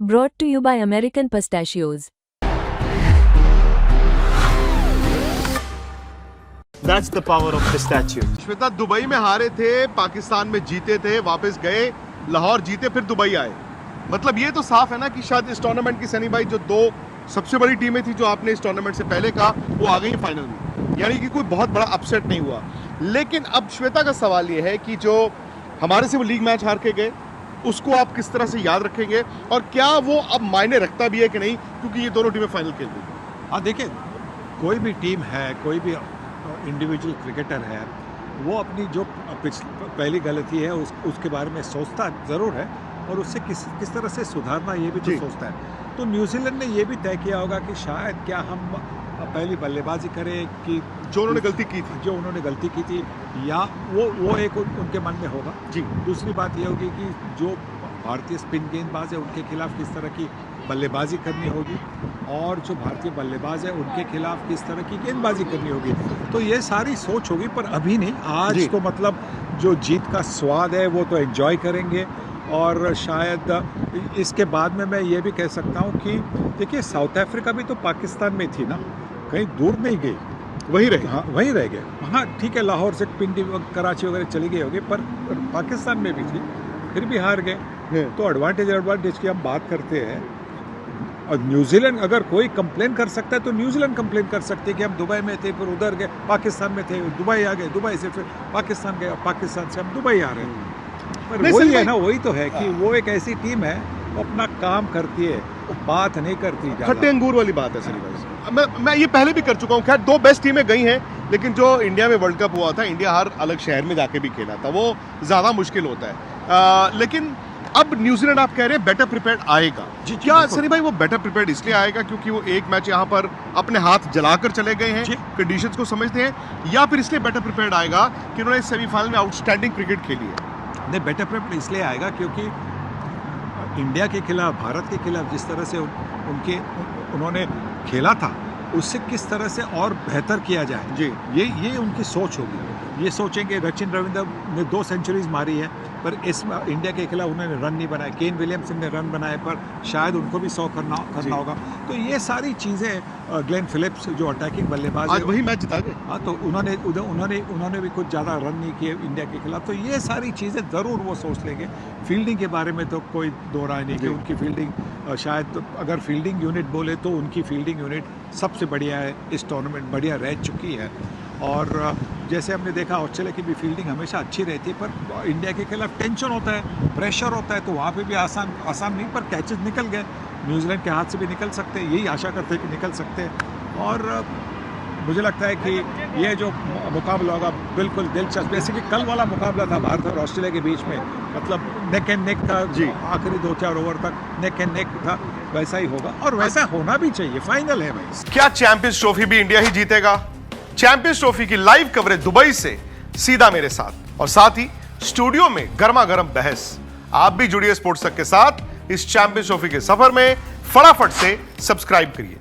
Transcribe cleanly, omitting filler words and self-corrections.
Brought to you by American Pistachios. That's the power of pistachio. Shweta, Dubai में हारे थे, पाकिस्तान में जीते थे, वापस गए, लाहौर जीते, फिर दुबई आए। मतलब ये तो साफ है ना कि शायद इस टूर्नामेंट की सनी भाई जो दो सबसे बड़ी टीमें थी जो आपने इस टूर्नामेंट से पहले कहा वो आ गई फाइनल में, यानी कि कोई बहुत बड़ा अपसेट नहीं हुआ। लेकिन अब श्वेता का सवाल ये है कि जो हमारे से वो लीग मैच हार के गए उसको आप किस तरह से याद रखेंगे और क्या वो अब मायने रखता भी है कि नहीं, क्योंकि ये दोनों टीमें फाइनल खेल रही। हाँ, देखिए, कोई भी टीम है, कोई भी इंडिविजुअल क्रिकेटर है, वो अपनी जो पहली गलती है उसके बारे में सोचता ज़रूर है और उससे किस तरह से सुधारना ये भी तो सोचता है। तो न्यूजीलैंड ने ये भी तय किया होगा कि शायद क्या हम पहली बल्लेबाजी करें कि जो उन्होंने गलती की थी या वो एक उनके मन में होगा जी। दूसरी बात ये होगी कि जो भारतीय स्पिन गेंदबाज है उनके खिलाफ किस तरह की बल्लेबाजी करनी होगी और जो भारतीय बल्लेबाज है उनके खिलाफ किस तरह की गेंदबाजी करनी होगी। तो ये सारी सोच होगी, पर अभी नहीं। आज तो मतलब जो जीत का स्वाद है वो तो एंजॉय करेंगे और शायद इसके बाद में मैं ये भी कह सकता हूँ कि देखिए, साउथ अफ्रीका भी तो पाकिस्तान में थी ना, कहीं दूर नहीं गई, वही रहे। हाँ, वहीं रह गए। हाँ ठीक है, लाहौर से पिंडी कराची वगैरह चली गई होगी, पर पाकिस्तान में भी थी, फिर भी हार गए। तो एडवांटेज की हम बात करते हैं। और न्यूजीलैंड, अगर कोई कंप्लेन कर सकता है तो न्यूजीलैंड कंप्लेन कर सकते हैं कि हम दुबई में थे, फिर उधर गए, पाकिस्तान में थे, दुबई आ गए, दुबई से फिर पाकिस्तान गए, पाकिस्तान से हम दुबई आ रहे हैं। पर वही है ना, वही तो है कि वो एक ऐसी टीम है, वो अपना काम करती है, बात नहीं करती। खट्टे अंगूर वाली बात है सनी भाई। मैं ये पहले भी कर चुका हूँ। खैर, दो बेस्ट टीमें गई हैं, लेकिन जो इंडिया में वर्ल्ड कप हुआ था, इंडिया हर अलग शहर में जाके भी खेला था, वो ज़्यादा मुश्किल होता है। लेकिन अब न्यूजीलैंड आप कह रहे हैं बेटर प्रिपेयर्ड आएगा। क्या सनी भाई वो बेटर प्रिपेयर्ड इसलिए आएगा क्योंकि वो एक मैच यहाँ पर अपने हाथ जलाकर चले गए हैं, कंडीशंस को समझते हैं, या फिर इसलिए बेटर प्रिपेयर्ड आएगा कि उन्होंने सेमीफाइनल में आउटस्टैंडिंग क्रिकेट खेली है? नहीं, बेटर प्रिपेयर्ड इसलिए आएगा क्योंकि इंडिया के खिलाफ, भारत के खिलाफ जिस तरह से उन्होंने खेला था, उससे किस तरह से और बेहतर किया जाए जी, ये उनकी सोच होगी। ये सोचेंगे। सचिन रविंद्र ने 2 सेंचुरीज मारी है, पर इस इंडिया के खिलाफ उन्होंने रन नहीं बनाए। केन विलियमसन ने रन बनाए, पर शायद उनको भी 100 करना होगा। तो ये सारी चीज़ें, ग्लेन फिलिप्स जो अटैकिंग बल्लेबाज आज वही मैच जिता गए। हाँ, तो उन्होंने भी कुछ ज़्यादा रन नहीं किए इंडिया के खिलाफ। तो ये सारी चीज़ें ज़रूर वो सोच लेंगे। फील्डिंग के बारे में तो कोई दो राय नहीं कि उनकी फील्डिंग, शायद अगर फील्डिंग यूनिट बोले तो उनकी फील्डिंग यूनिट सबसे बढ़िया है, इस टूर्नामेंट बढ़िया रह चुकी है। और जैसे हमने देखा, ऑस्ट्रेलिया की भी फील्डिंग हमेशा अच्छी रहती है, पर इंडिया के खिलाफ टेंशन होता है, प्रेशर होता है, तो वहाँ पे भी आसान नहीं, पर कैचेस निकल गए। न्यूजीलैंड के हाथ से भी निकल सकते हैं, यही आशा करते हैं कि निकल सकते हैं। और मुझे लगता है कि ये जो मुकाबला होगा बिल्कुल दिलचस्प, जैसे कि कल वाला मुकाबला था भारत और ऑस्ट्रेलिया के बीच में, मतलब नेक एंड नेक था जी, आखिरी 2-4 ओवर तक नेक एंड नेक था, वैसा ही होगा और वैसा होना भी चाहिए। फाइनल है भाई। क्या चैंपियंस ट्रॉफी भी इंडिया ही जीतेगा? चैंपियंस ट्रॉफी की लाइव कवरेज दुबई से सीधा मेरे साथ, और साथ ही स्टूडियो में गर्मा गर्म बहस। आप भी जुड़िए स्पोर्ट्स तक के साथ इस चैंपियंस ट्रॉफी के सफर में। फटाफट से सब्सक्राइब करिए।